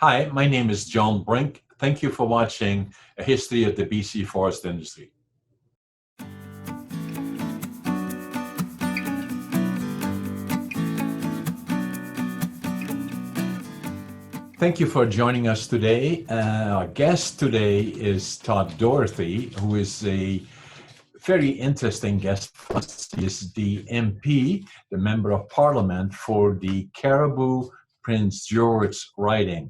Hi, my name is John Brink. Thank you for watching A History of the BC Forest Industry. Thank you for joining us today. Our guest today is Todd Doherty, who is a very interesting guest for us. He is the MP, the Member of Parliament for the Cariboo Prince George riding.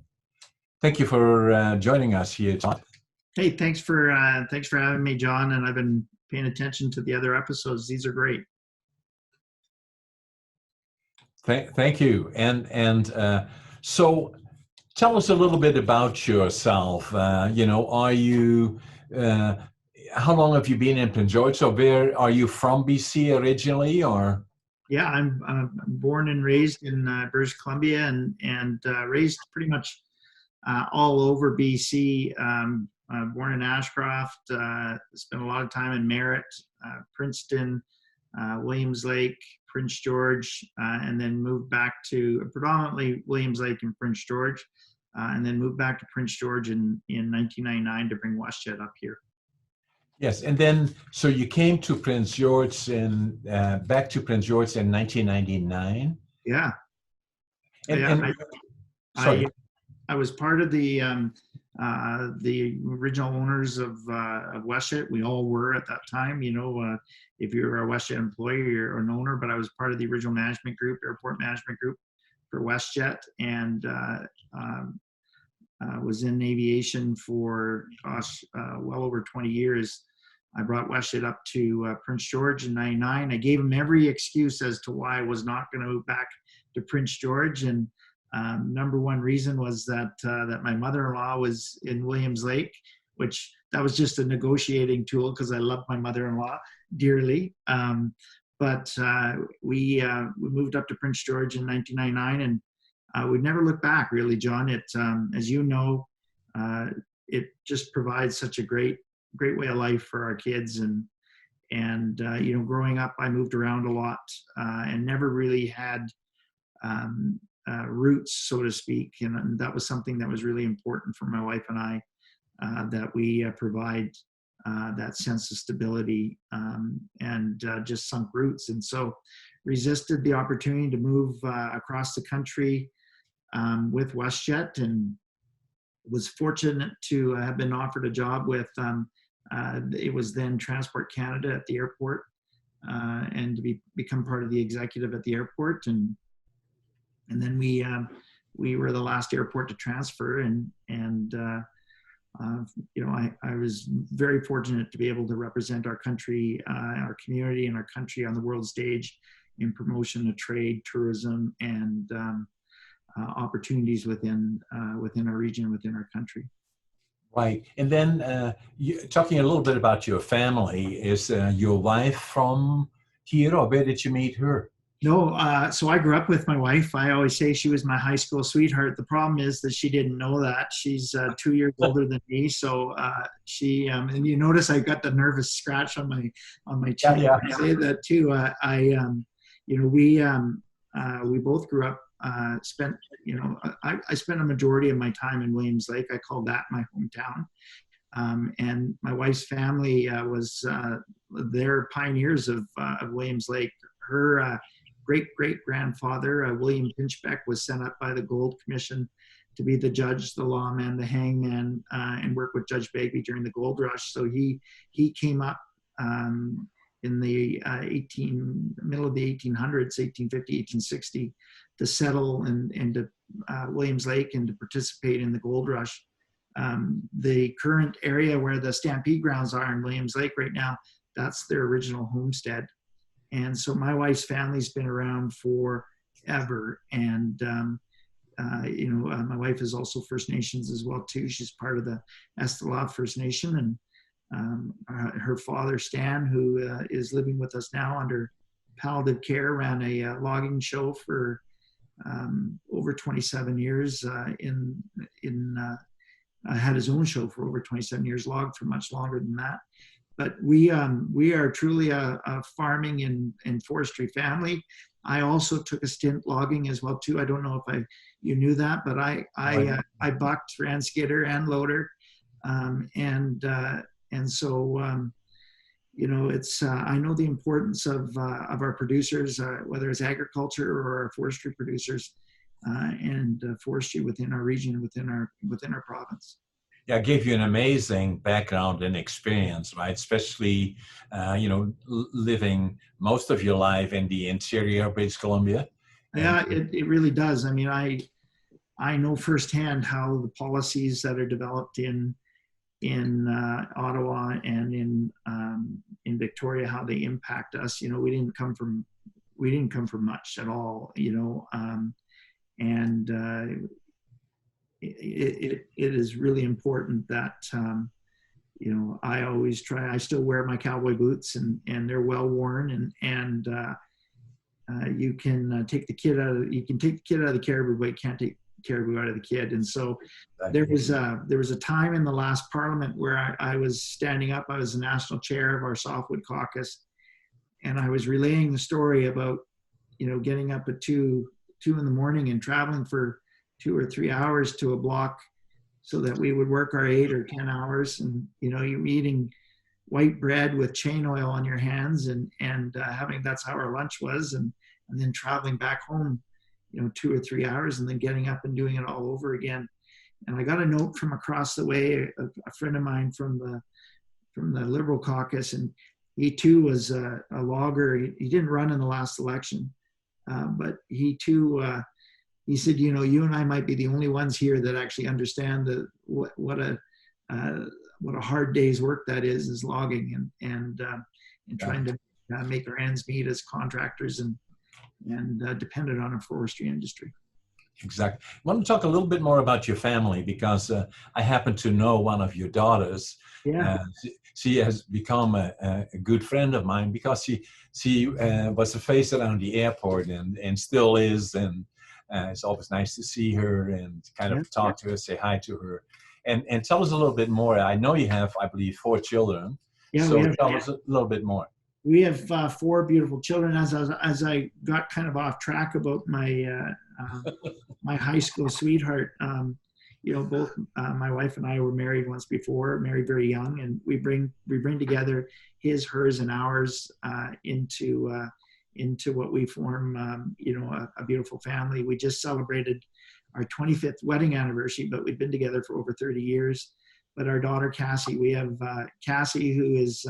Thank you for joining us here, Todd. Hey, thanks for having me, John. And I've been paying attention to the other episodes. These are great. Thank you. So tell us a little bit about yourself. Are you? How long have you been in Prince George? So, where are you from? BC originally, or? Yeah, I'm born and raised in British Columbia, and raised pretty much all over BC. Born in Ashcroft, spent a lot of time in Merritt, Princeton, Williams Lake, Prince George, and then moved back to predominantly Williams Lake and Prince George, and then moved back to Prince George in 1999 to bring WestJet up here. Yes, and then so you came to Prince George and back to Prince George in 1999. Yeah, Sorry. I was part of the original owners of WestJet. We all were at that time. If you're a WestJet employee, you're an owner. But I was part of the original management group, airport management group for WestJet, and was in aviation for well over 20 years. I brought WestJet up to Prince George in '99. I gave them every excuse as to why I was not going to move back to Prince George, and number one reason was that my mother-in-law was in Williams Lake, which that was just a negotiating tool because I loved my mother-in-law dearly. But we moved up to Prince George in 1999, and we've never looked back, really, John. It, as you know, it just provides such a great way of life for our kids. And growing up, I moved around a lot and never really had roots, so to speak, and that was something that was really important for my wife and I, that we provide that sense of stability and just sunk roots. And so resisted the opportunity to move across the country with WestJet, and was fortunate to have been offered a job with it was then Transport Canada at the airport, and to become part of the executive at the airport. And then we were the last airport to transfer, and I was very fortunate to be able to represent our country, our community, and our country on the world stage in promotion of trade, tourism, and opportunities within our region, within our country. Right, and then talking a little bit about your family. Is your wife from here, or where did you meet her? No, so I grew up with my wife. I always say she was my high school sweetheart. The problem is that she didn't know that. She's 2 years older than me. So she, and you notice I got the nervous scratch on my chin. Yeah. I say that too. We both grew up. I spent a majority of my time in Williams Lake. I call that my hometown. And my wife's family was they're pioneers of Williams Lake. Her great-great-grandfather, William Pinchbeck, was sent up by the Gold Commission to be the judge, the lawman, the hangman, and work with Judge Begbie during the gold rush. So he came up in the middle of the 1800s, 1850, 1860, to settle into Williams Lake and to participate in the gold rush. The current area where the Stampede grounds are in Williams Lake right now, that's their original homestead. And so my wife's family's been around forever. And, my wife is also First Nations as well, too. She's part of the Estella First Nation. And her father, Stan, who is living with us now under palliative care, ran a logging show for over 27 years. Had his own show for over 27 years, logged for much longer than that. but we are truly a farming and forestry family. I also took a stint logging as well too. I don't know if you knew that, but I bucked, ran skidder and loader, and so it's I know the importance of our producers, whether it's agriculture or our forestry producers, and forestry within our region, within our province. Yeah, it gave you an amazing background and experience, right? Especially, living most of your life in the interior of British Columbia. Yeah, it really does. I mean, I know firsthand how the policies that are developed in Ottawa and in Victoria, how they impact us. We didn't come from much at all. And it is really important that I always try. I still wear my cowboy boots, and they're well worn, and you can take the kid out of the caribou, but you can't take caribou out of the kid. And so there was a time in the last parliament where I was standing up. I was the national chair of our softwood caucus, and I was relaying the story about getting up at 2 in the morning and traveling for 2 or 3 hours to a block so that we would work our 8 or 10 hours. And you're eating white bread with chain oil on your hands, and that's how our lunch was, and then traveling back home 2 or 3 hours, and then getting up and doing it all over again. And I got a note from across the way, a friend of mine from the Liberal caucus, and he too was a logger. He didn't run in the last election, but he too, he said, you and I might be the only ones here that actually understand what a hard day's work that is logging and trying to make our ends meet as contractors and dependent on a forestry industry. Exactly. I want to talk a little bit more about your family, because I happen to know one of your daughters. Yeah. She has become a good friend of mine, because she was a face around the airport and still is. And it's always nice to see her and kind of talk to her, say hi to her. And tell us a little bit more. I know you have, I believe, 4 children. Yeah, so tell us a little bit more. We have 4 beautiful children. As I got kind of off track about my my high school sweetheart, both my wife and I were married once before, married very young, and we bring together his, hers, and ours into what we form, a beautiful family. We just celebrated our 25th wedding anniversary, but we've been together for over 30 years. But our daughter Cassie, we have Cassie, who is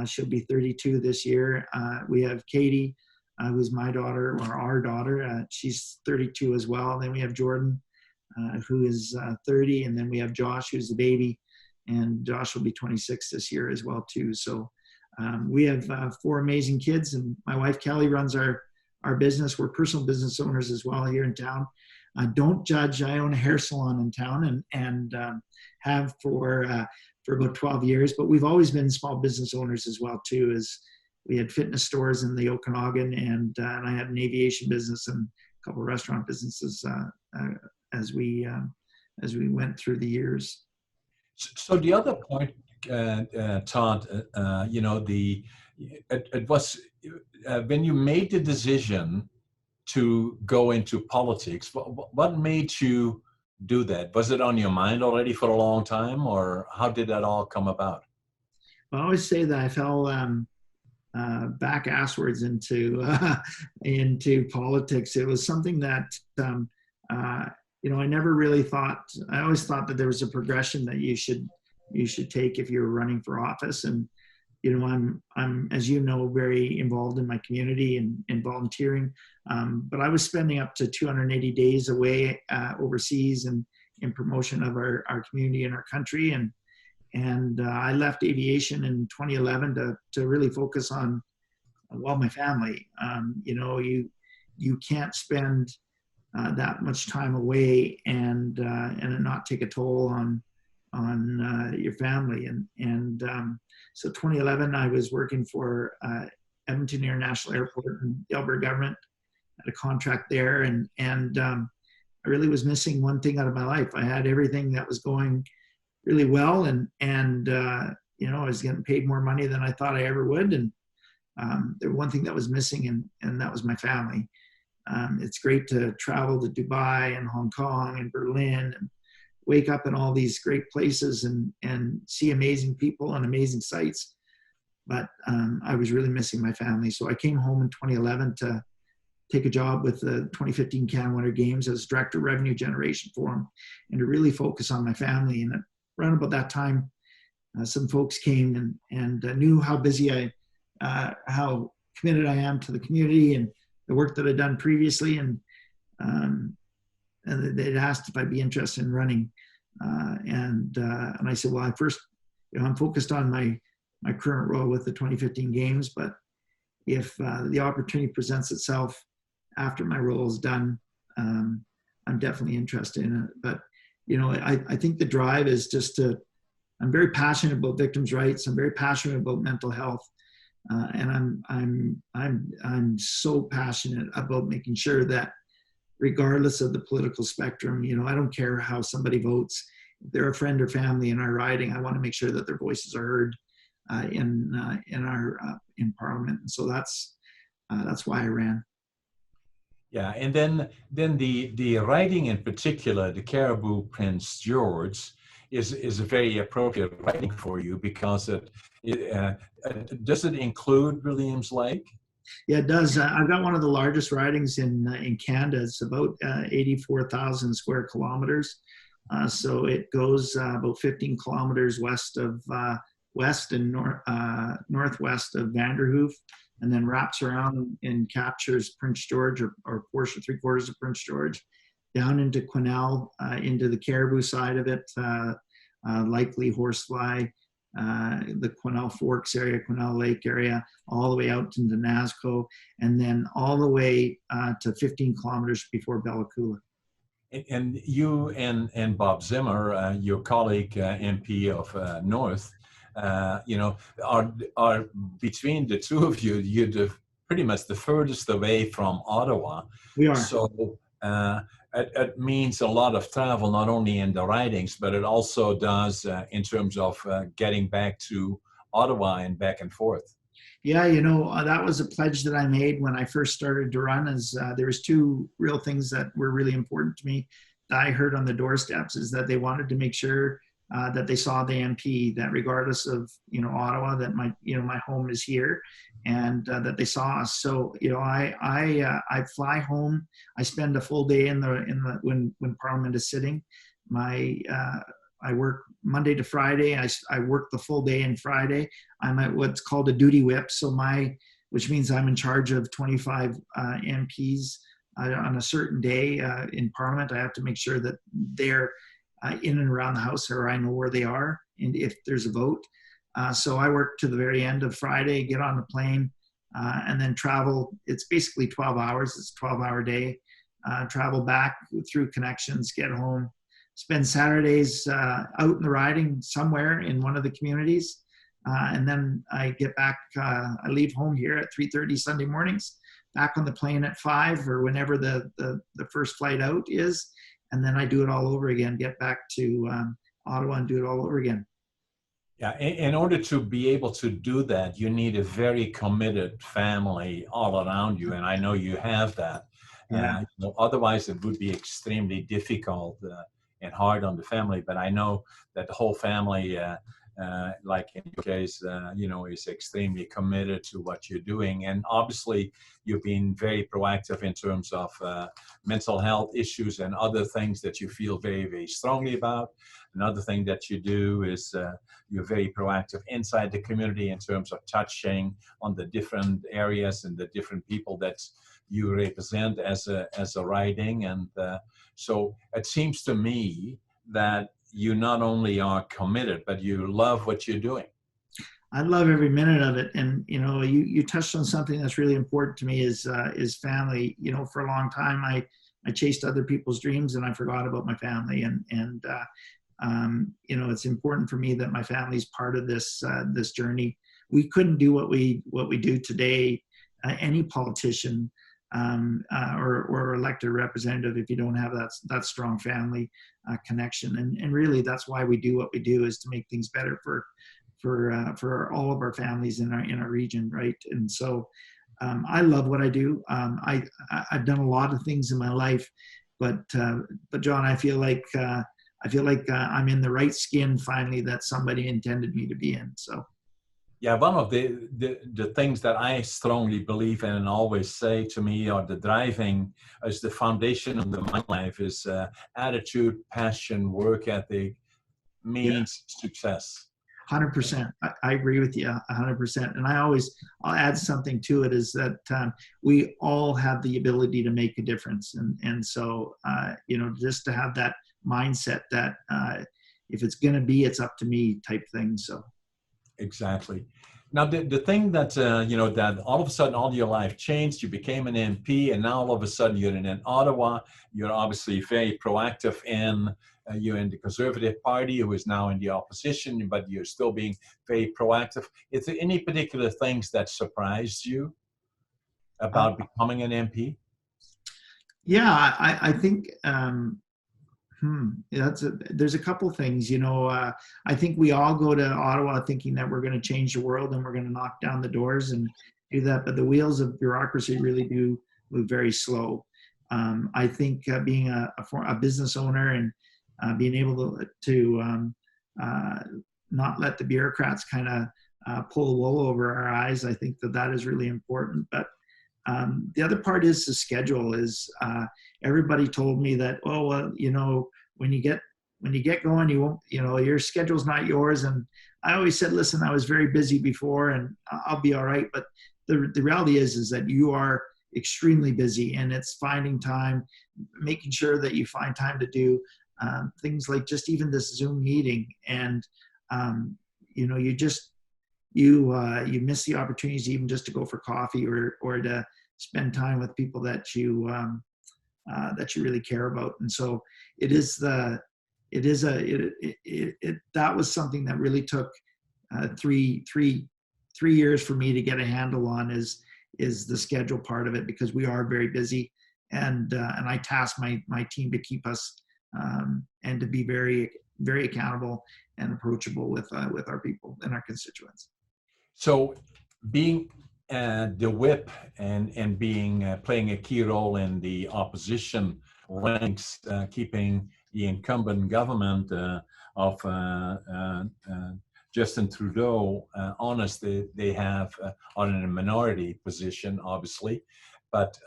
she'll be 32 this year. We have Katie, who's my daughter, or our daughter. She's 32 as well. Then we have Jordan, who is 30, and then we have Josh, who's the baby, and Josh will be 26 this year as well too. So we have 4 amazing kids, and my wife Kelly runs our business. We're personal business owners as well here in town. Don't judge. I own a hair salon in town and have for about 12 years, but we've always been small business owners as well too. As we had fitness stores in the Okanagan, and I had an aviation business and a couple of restaurant businesses as we went through the years. So the other point, Todd, it was when you made the decision to go into politics. What made you do that? Was it on your mind already for a long time, or how did that all come about? Well, I always say that I fell back asswards into politics. It was something that I never really thought. I always thought that there was a progression that you should take if you're running for office. And I'm, as you know, very involved in my community and volunteering. But I was spending up to 280 days away overseas and in promotion of our community and our country. And I left aviation in 2011 to really focus on, my family. You can't spend that much time away and not take a toll on your family. So 2011, I was working for Edmonton International Airport and the Alberta government, had a contract there, and I really was missing one thing out of my life. I had everything that was going really well, and I was getting paid more money than I thought I ever would. And the one thing that was missing, and that was my family. It's great to travel to Dubai and Hong Kong and Berlin and wake up in all these great places and see amazing people and amazing sights. But I was really missing my family. So I came home in 2011 to take a job with the 2015 Canada Winter Games as Director of Revenue Generation for them, and to really focus on my family. And around about that time, some folks came and knew how busy how committed I am to the community and the work that I'd done previously. And they'd asked if I'd be interested in running. And I said, well, I'm focused on my current role with the 2015 Games, but if the opportunity presents itself after my role is done, I'm definitely interested in it. But, I think the drive is just I'm very passionate about victims' rights. I'm very passionate about mental health. And I'm so passionate about making sure that regardless of the political spectrum, I don't care how somebody votes. If they're a friend or family in our riding, I want to make sure that their voices are heard in Parliament. And so that's why I ran. Yeah, and then the riding in particular, the Cariboo Prince George, is a very appropriate riding for you because does it include Williams Lake? Yeah, it does. I've got one of the largest ridings in Canada. It's about 84,000 square kilometers. So it goes about 15 kilometers west and northwest of Vanderhoof, and then wraps around and captures Prince George or portion 3/4 of Prince George, down into Quesnel, into the Cariboo side of it, likely Horsefly, the Quesnel Forks area, Quesnel Lake area, all the way out into Nasco, and then all the way to 15 kilometers before Bella Coola. And you and Bob Zimmer, your colleague MP of North, are between the two of you, you're pretty much the furthest away from Ottawa. We are. So it means a lot of travel, not only in the ridings, but it also does in terms of getting back to Ottawa and back and forth. Yeah, that was a pledge that I made when I first started to run. Is there was two real things that were really important to me that I heard on the doorsteps, is that they wanted to make sure that they saw the MP, that regardless of Ottawa, that my home is here, and that they saw us. So I fly home. I spend a full day when Parliament is sitting. I work Monday to Friday. I work the full day on Friday. I'm at what's called a duty whip. Which means I'm in charge of 25 MPs on a certain day in Parliament. I have to make sure that they're in and around the house, or I know where they are, and if there's a vote. So I work to the very end of Friday, get on the plane, and then travel. It's basically 12 hours. It's a 12-hour day. Travel back through connections, get home, spend Saturdays out in the riding somewhere in one of the communities. And then I get back, I leave home here at 3:30 Sunday mornings, back on the plane at 5 or whenever the first flight out is. And then I do it all over again, get back to Ottawa and do it all over again. Yeah, in order to be able to do that, you need a very committed family all around you. And I know you have that. Yeah. Otherwise, it would be extremely difficult and hard on the family. But I know that the whole family, like in your case, is extremely committed to what you're doing. And obviously, you've been very proactive in terms of mental health issues and other things that you feel very, very strongly about. Another thing that you do is you're very proactive inside the community in terms of touching on the different areas and the different people that you represent as a riding. And so it seems to me that you not only are committed, but you love what you're doing. I love every minute of it. And, you touched on something that's really important to me is family. For a long time, I chased other people's dreams and I forgot about my family. And it's important for me that my family's part of this journey. We couldn't do what we do today, any politician or elected representative, if you don't have that strong family connection. And really, that's why we do what we do, is to make things better for for all of our families in our region, right? And so I love what I do. I've done a lot of things in my life, but John, I feel like I'm in the right skin finally that somebody intended me to be in. So. Yeah, one of the things that I strongly believe in and always say to me, or the driving, is the foundation of my life is attitude, passion, work ethic means success. 100%. I agree with you 100%. And I'll add something to it is that we all have the ability to make a difference. And so, just to have that mindset that if it's going to be, it's up to me type thing. So. Exactly. Now, the thing that, that all of a sudden all your life changed, you became an MP, and now all of a sudden you're in Ottawa. You're obviously very proactive you're in the Conservative Party, who is now in the opposition, but you're still being very proactive. Is there any particular things that surprised you about becoming an MP? Yeah, I think there's a couple things. I think we all go to Ottawa thinking that we're going to change the world and we're going to knock down the doors and do that, but the wheels of bureaucracy really do move very slow. I think being a business owner and being able to not let the bureaucrats kind of pull the wool over our eyes, I think that is really important. But the other part is the schedule. Everybody told me that, when you get going, you won't, your schedule's not yours. And I always said, listen, I was very busy before and I'll be all right. But the reality is that you are extremely busy, and it's finding time, making sure that you find time to do things like just even this Zoom meeting. And, you miss the opportunities even just to go for coffee or to spend time with people that you really care about. And so that was something that really took 3 years for me to get a handle on is the schedule part of it, because we are very busy, and I task my team to keep us and to be very, very accountable and approachable with our people and our constituents. So being the whip and being playing a key role in the opposition ranks, keeping the incumbent government of Justin Trudeau honest, they are in a minority position, obviously, but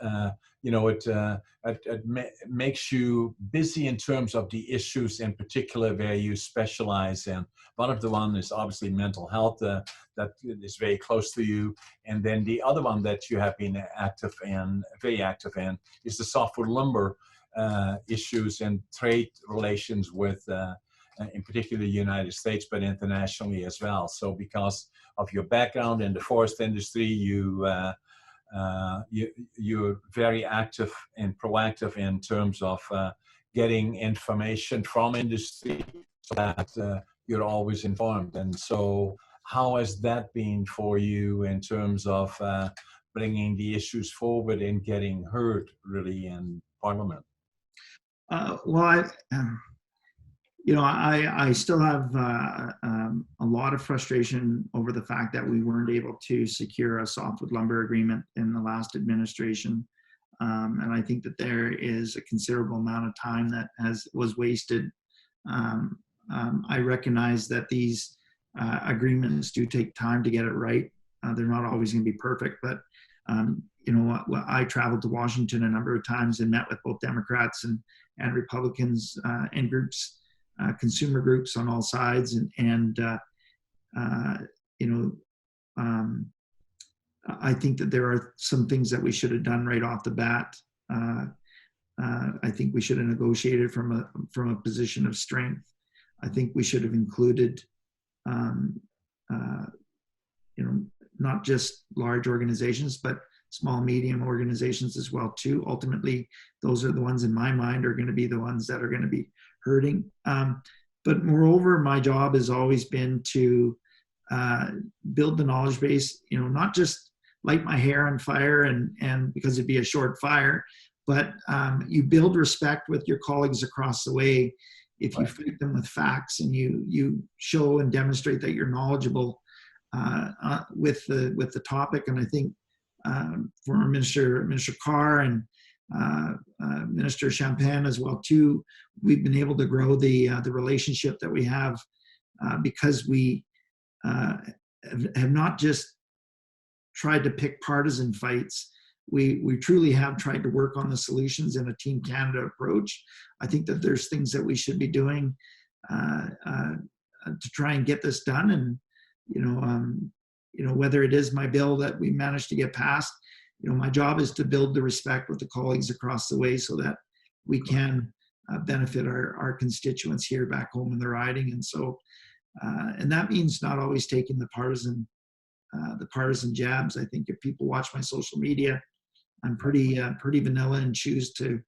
it makes you busy in terms of the issues in particular where you specialize in. One of the one is obviously mental health, that is very close to you. And then the other one that you have been very active in, is the softwood lumber issues and trade relations with, in particular, the United States, but internationally as well. So because of your background in the forest industry, you're very active and proactive in terms of getting information from industry so that you're always informed. And so how has that been for you in terms of bringing the issues forward and getting heard really in Parliament? I still have a lot of frustration over the fact that we weren't able to secure a softwood lumber agreement in the last administration. And I think that there is a considerable amount of time that was wasted. I recognize that these agreements do take time to get it right. They're not always going to be perfect, but I traveled to Washington a number of times and met with both Democrats and Republicans and groups, consumer groups on all sides, I think that there are some things that we should have done right off the bat. I think we should have negotiated from a position of strength. I think we should have included, not just large organizations, but small, medium organizations as well too. Ultimately, those are the ones in my mind are going to be the ones that are going to be hurting. But moreover, my job has always been to build the knowledge base, not just light my hair on fire and because it'd be a short fire, but you build respect with your colleagues across the way. if you fight them with facts and you show and demonstrate that you're knowledgeable with the topic. And I think former Minister Carr and Minister Champagne as well too, we've been able to grow the relationship that we have because we have not just tried to pick partisan fights. We truly have tried to work on the solutions in a Team Canada approach. I think that there's things that we should be doing to try and get this done. And whether it is my bill that we managed to get passed, my job is to build the respect with the colleagues across the way so that we can benefit our constituents here back home in the riding. And so, and that means not always taking the partisan jabs. I think if people watch my social media, I'm pretty vanilla and choose to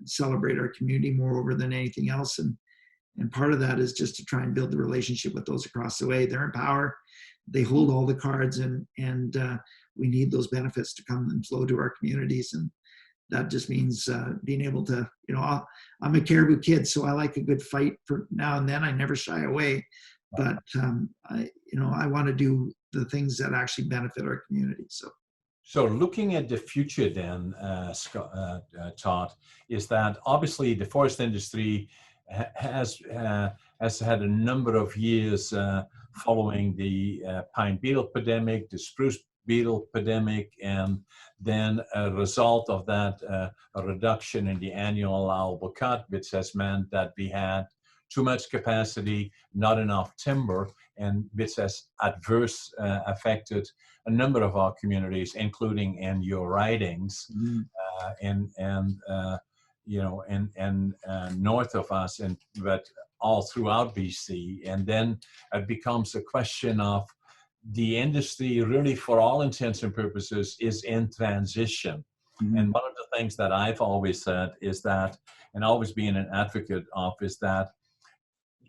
celebrate our community more over than anything else. And part of that is just to try and build the relationship with those across the way. They're in power. They hold all the cards, and we need those benefits to come and flow to our communities. And that just means being able to, I'm a Cariboo kid, so I like a good fight for now and then. I never shy away, but I want to do the things that actually benefit our community. So looking at the future then, Todd, is that obviously the forest industry has had a number of years following the pine beetle epidemic, the spruce beetle epidemic, and then a result of that, a reduction in the annual allowable cut, which has meant that we had too much capacity, not enough timber, and which has adverse affected a number of our communities, including in your ridings, north of us, but all throughout BC. And then it becomes a question of the industry really, for all intents and purposes, is in transition. Mm-hmm. And one of the things that I've always said is that, and always being an advocate of, is that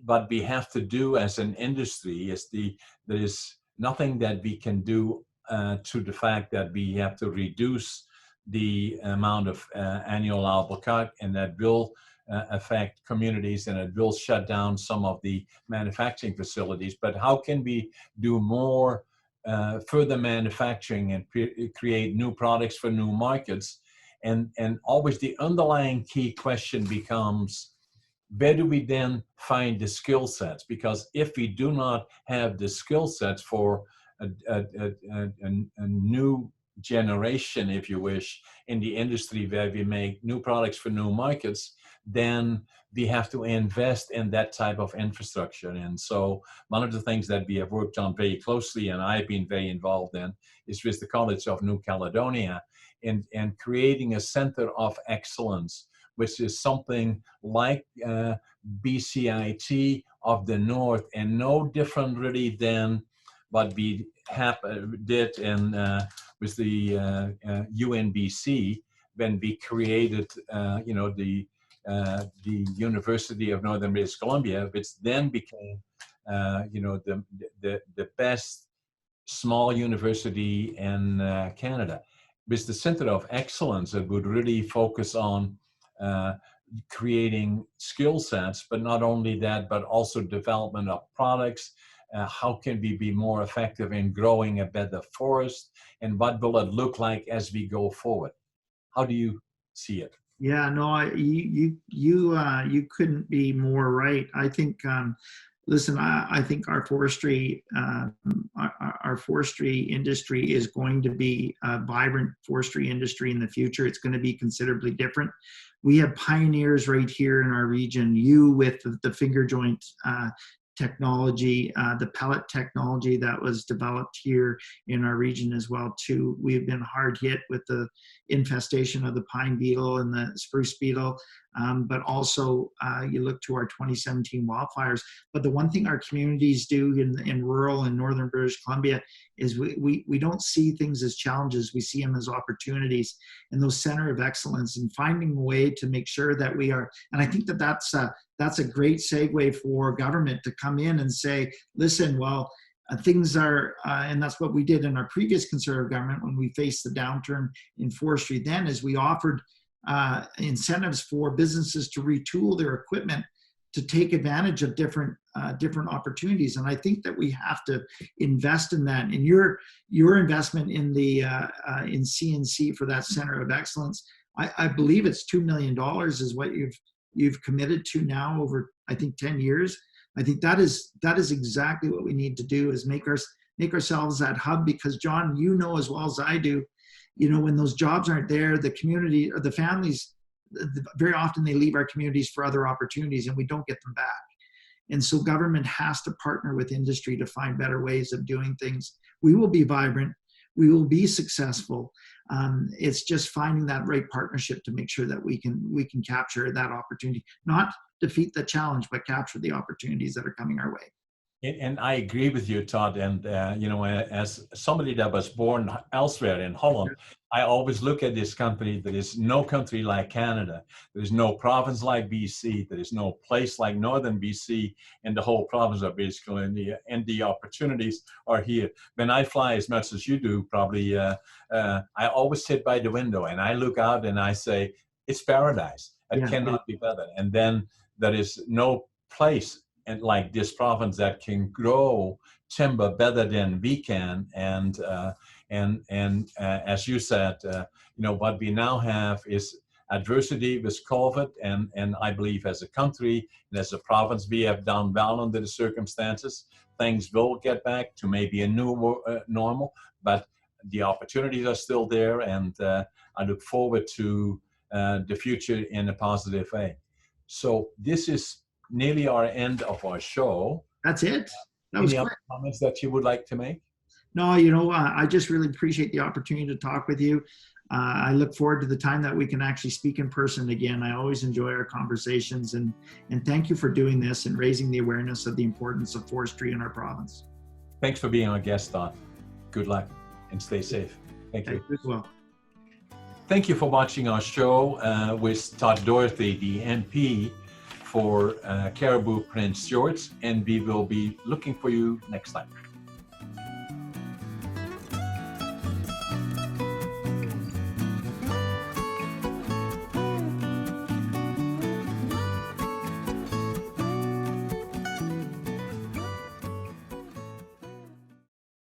what we have to do as an industry is there is nothing that we can do to the fact that we have to reduce the amount of annual allowable cut, and that will affect communities, and it will shut down some of the manufacturing facilities. But how can we do more further manufacturing and create new products for new markets? And always the underlying key question becomes, where do we then find the skill sets? Because if we do not have the skill sets for a new generation, if you wish, in the industry where we make new products for new markets, then we have to invest in that type of infrastructure. And so one of the things that we have worked on very closely, and I've been very involved in, is with the College of New Caledonia, and creating a center of excellence, which is something like BCIT of the North, and no different really than what we did in with the UNBC when we created, the University of Northern British Columbia, which then became, the best small university in Canada. With the Center of Excellence, it would really focus on creating skill sets, but not only that, but also development of products. How can we be more effective in growing a better forest, and what will it look like as we go forward? How do you see it? Yeah, no, you couldn't be more right. I think, listen, I think our forestry industry is going to be a vibrant forestry industry in the future. It's going to be considerably different. We have pioneers right here in our region. You with the finger joint technology, the pellet technology that was developed here in our region as well too. We've been hard hit with the infestation of the pine beetle and the spruce beetle, but also you look to our 2017 wildfires. But the one thing our communities do in rural and northern British Columbia is we don't see things as challenges, we see them as opportunities. And those center of excellence, and finding a way to make sure that we are, and I think that that's a great segue for government to come in and say, listen, well, things are, and that's what we did in our previous Conservative government when we faced the downturn in forestry then, is we offered incentives for businesses to retool their equipment to take advantage of different opportunities. And I think that we have to invest in that. And your investment in the in CNC for that Center of Excellence, I believe it's $2 million is what you've committed to now over, I think, 10 years. I think that is exactly what we need to do, is make ourselves that hub, because John, you know as well as I do, when those jobs aren't there, the community or the families, very often they leave our communities for other opportunities and we don't get them back. And so government has to partner with industry to find better ways of doing things. We will be vibrant. We will be successful. It's just finding that right partnership to make sure that we can capture that opportunity, not defeat the challenge, but capture the opportunities that are coming our way. And I agree with you, Todd. And, as somebody that was born elsewhere in Holland, I always look at this country. There is no country like Canada. There is no province like BC. There is no place like Northern BC, and the whole province of basically, and the opportunities are here. When I fly as much as you do, probably, I always sit by the window and I look out and I say, it's paradise. It cannot be better. And then there is no place and like this province that can grow timber better than we can, and as you said, what we now have is adversity with COVID, and I believe as a country and as a province we have done well under the circumstances. Things will get back to maybe a new normal, but the opportunities are still there, and I look forward to the future in a positive way. So this is nearly our end of our show. That's it. That was Any quick. other comments that you would like to make? No, I just really appreciate the opportunity to talk with you. I look forward to the time that we can actually speak in person again. I always enjoy our conversations, and thank you for doing this and raising the awareness of the importance of forestry in our province. Thanks for being our guest, Todd. Good luck and stay safe. Thank you. As well. Thank you for watching our show with Todd Doherty, the MP for Cariboo Prince George, and we will be looking for you next time.